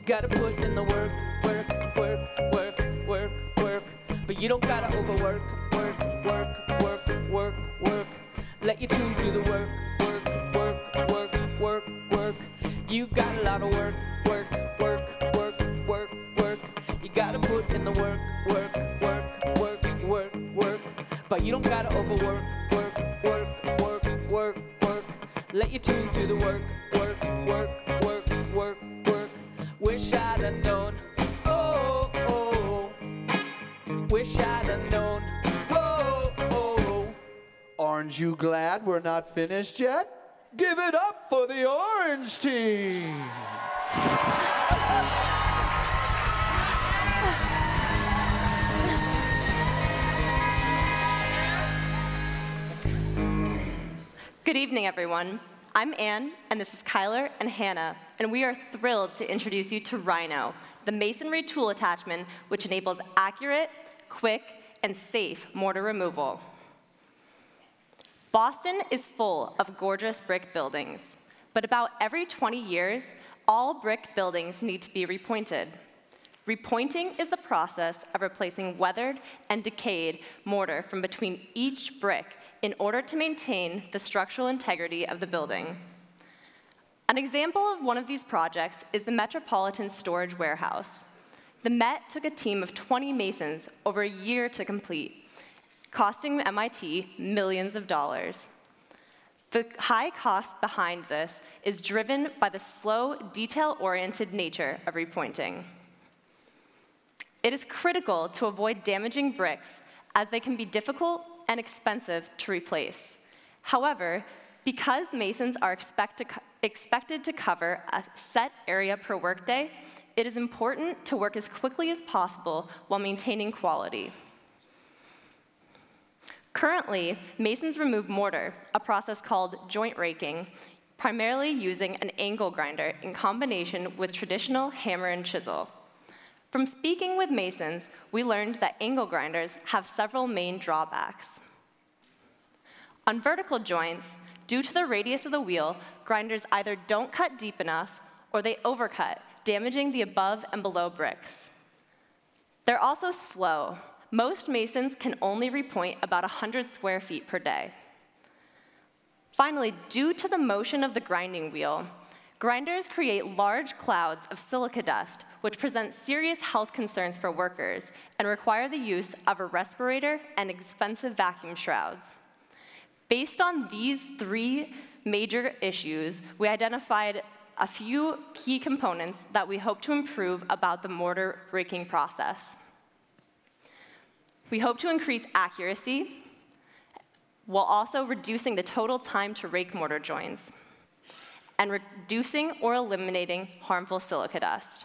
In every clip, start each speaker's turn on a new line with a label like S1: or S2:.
S1: Gotta put in the work, work, work, work, work, work. But you don't gotta overwork, work, work, work, work, work. Let your tools do the work, work, work, work, work, work. You got a lot of work, work, work, work, work, work. You gotta put in the work, work, work, work, work, work. But you don't gotta overwork, work, work, work, work, work. Let your tools do the work, work, work, work, work, work. Wish I'd have known, oh, oh. Wish I'd have known, oh, oh.
S2: Aren't you glad we're not finished yet? Give it up for the orange team.
S3: Good evening, everyone. I'm Anne, and this is Kyler and Hannah, and we are thrilled to introduce you to Rhino, the masonry tool attachment which enables accurate, quick, and safe mortar removal. Boston is full of gorgeous brick buildings, but about every 20 years, all brick buildings need to be repointed. Repointing is the process of replacing weathered and decayed mortar from between each brick in order to maintain the structural integrity of the building. An example of one of these projects is the Metropolitan Storage Warehouse. The Met took a team of 20 masons over a year to complete, costing MIT millions of dollars. The high cost behind this is driven by the slow, detail-oriented nature of repointing. It is critical to avoid damaging bricks, as they can be difficult and expensive to replace. However, because masons are expected to cover a set area per workday, it is important to work as quickly as possible while maintaining quality. Currently, masons remove mortar, a process called joint raking, primarily using an angle grinder in combination with traditional hammer and chisel. From speaking with masons, we learned that angle grinders have several main drawbacks. On vertical joints, due to the radius of the wheel, grinders either don't cut deep enough or they overcut, damaging the above and below bricks. They're also slow. Most masons can only repoint about 100 square feet per day. Finally, due to the motion of the grinding wheel, grinders create large clouds of silica dust, which present serious health concerns for workers and require the use of a respirator and expensive vacuum shrouds. Based on these three major issues, we identified a few key components that we hope to improve about the mortar raking process. We hope to increase accuracy while also reducing the total time to rake mortar joints and reducing or eliminating harmful silica dust.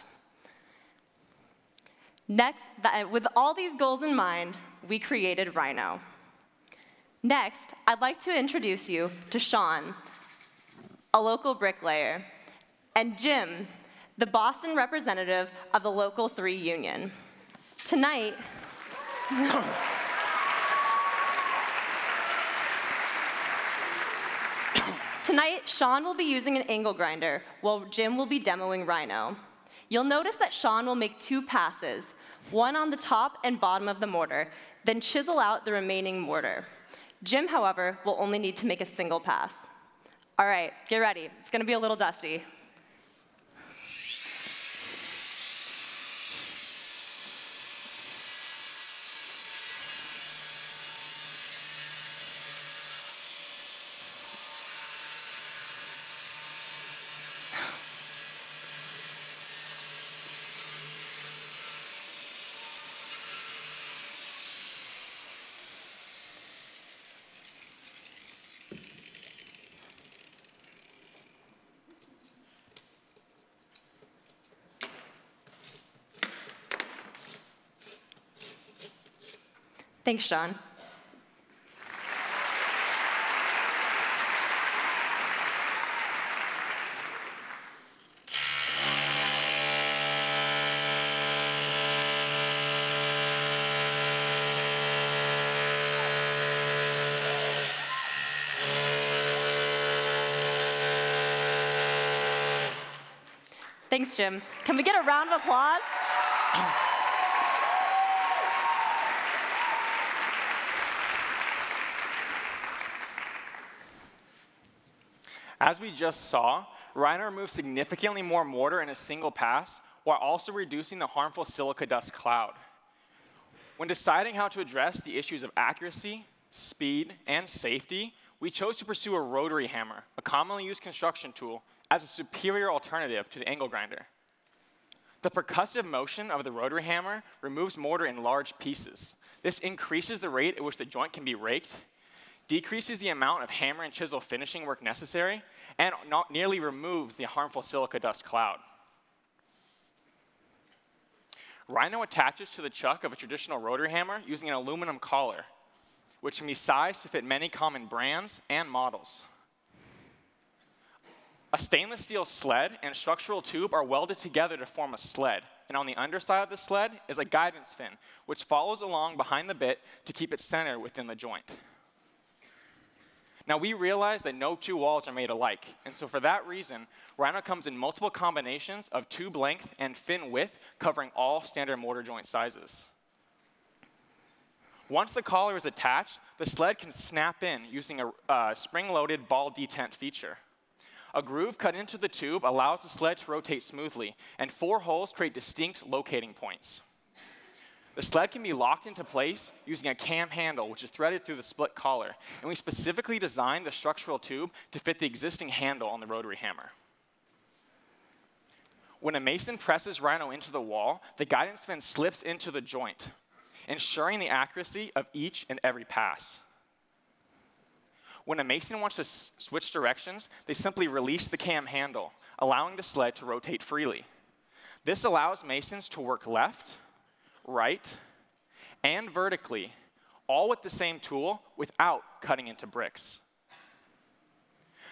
S3: Next, with all these goals in mind, we created Rhino. Next, I'd like to introduce you to Sean, a local bricklayer, and Jim, the Boston representative of the Local 3 union. Tonight, Sean will be using an angle grinder, while Jim will be demoing Rhino. You'll notice that Sean will make 2 passes, one on the top and bottom of the mortar, then chisel out the remaining mortar. Jim, however, will only need to make a single pass. All right, get ready. It's going to be a little dusty. Thanks, John. Thanks, Jim. Can we get a round of applause?
S4: As we just saw, Rhino removes significantly more mortar in a single pass while also reducing the harmful silica dust cloud. When deciding how to address the issues of accuracy, speed, and safety, we chose to pursue a rotary hammer, a commonly used construction tool, as a superior alternative to the angle grinder. The percussive motion of the rotary hammer removes mortar in large pieces. This increases the rate at which the joint can be raked, decreases the amount of hammer and chisel finishing work necessary, and nearly removes the harmful silica dust cloud. Rhino attaches to the chuck of a traditional rotary hammer using an aluminum collar, which can be sized to fit many common brands and models. A stainless steel sled and structural tube are welded together to form a sled, and on the underside of the sled is a guidance fin, which follows along behind the bit to keep it centered within the joint. Now, we realize that no two walls are made alike, and so for that reason, Rhino comes in multiple combinations of tube length and fin width, covering all standard mortar joint sizes. Once the collar is attached, the sled can snap in using a spring-loaded ball detent feature. A groove cut into the tube allows the sled to rotate smoothly, and 4 holes create distinct locating points. The sled can be locked into place using a cam handle, which is threaded through the split collar, and we specifically designed the structural tube to fit the existing handle on the rotary hammer. When a mason presses Rhino into the wall, the guidance fin slips into the joint, ensuring the accuracy of each and every pass. When a mason wants to switch directions, they simply release the cam handle, allowing the sled to rotate freely. This allows masons to work left, right, and vertically, all with the same tool without cutting into bricks.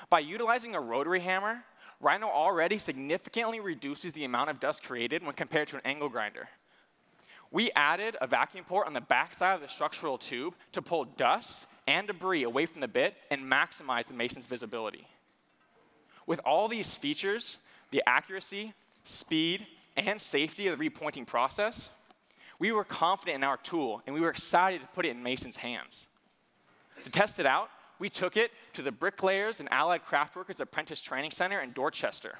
S4: By utilizing a rotary hammer, Rhino already significantly reduces the amount of dust created when compared to an angle grinder. We added a vacuum port on the backside of the structural tube to pull dust and debris away from the bit and maximize the mason's visibility. With all these features, the accuracy, speed, and safety of the repointing process, we were confident in our tool, and we were excited to put it in masons' hands. To test it out, we took it to the Bricklayers and Allied Craftworkers Apprentice Training Center in Dorchester.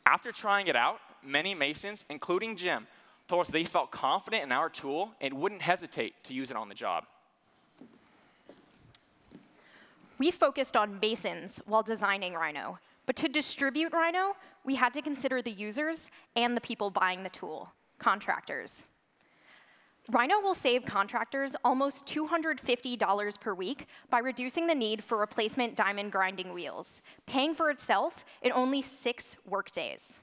S4: After trying it out, many masons, including Jim, told us they felt confident in our tool and wouldn't hesitate to use it on the job.
S5: We focused on masons while designing Rhino, but to distribute Rhino, we had to consider the users and the people buying the tool, contractors. Rhino will save contractors almost $250 per week by reducing the need for replacement diamond grinding wheels, paying for itself in only 6 workdays.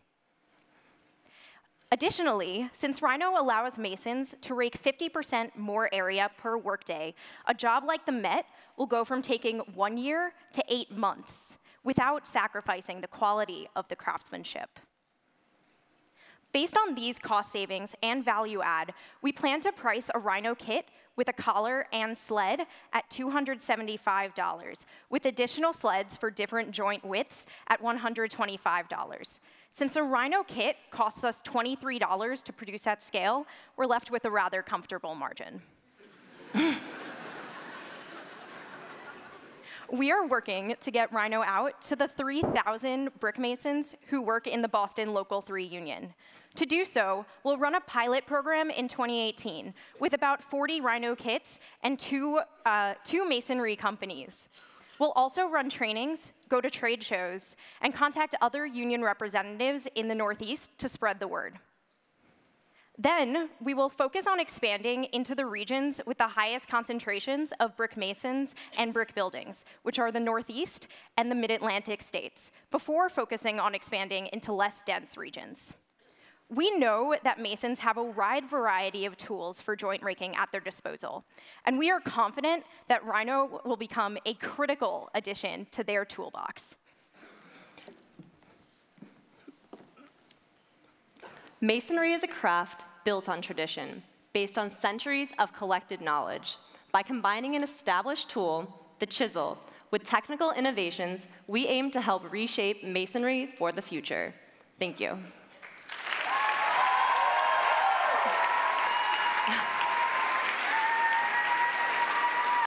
S5: Additionally, since Rhino allows masons to rake 50% more area per workday, a job like the Met will go from taking 1 year to 8 months without sacrificing the quality of the craftsmanship. Based on these cost savings and value add, we plan to price a Rhino kit with a collar and sled at $275, with additional sleds for different joint widths at $125. Since a Rhino kit costs us $23 to produce at scale, we're left with a rather comfortable margin. We are working to get Rhino out to the 3,000 brick masons who work in the Boston Local 3 union. To do so, we'll run a pilot program in 2018 with about 40 Rhino kits and two masonry companies. We'll also run trainings, go to trade shows, and contact other union representatives in the Northeast to spread the word. Then, we will focus on expanding into the regions with the highest concentrations of brick masons and brick buildings, which are the Northeast and the Mid-Atlantic states, before focusing on expanding into less dense regions. We know that masons have a wide variety of tools for joint raking at their disposal, and we are confident that Rhino will become a critical addition to their toolbox.
S3: Masonry is a craft built on tradition, based on centuries of collected knowledge. By combining an established tool, the chisel, with technical innovations, we aim to help reshape masonry for the future. Thank you.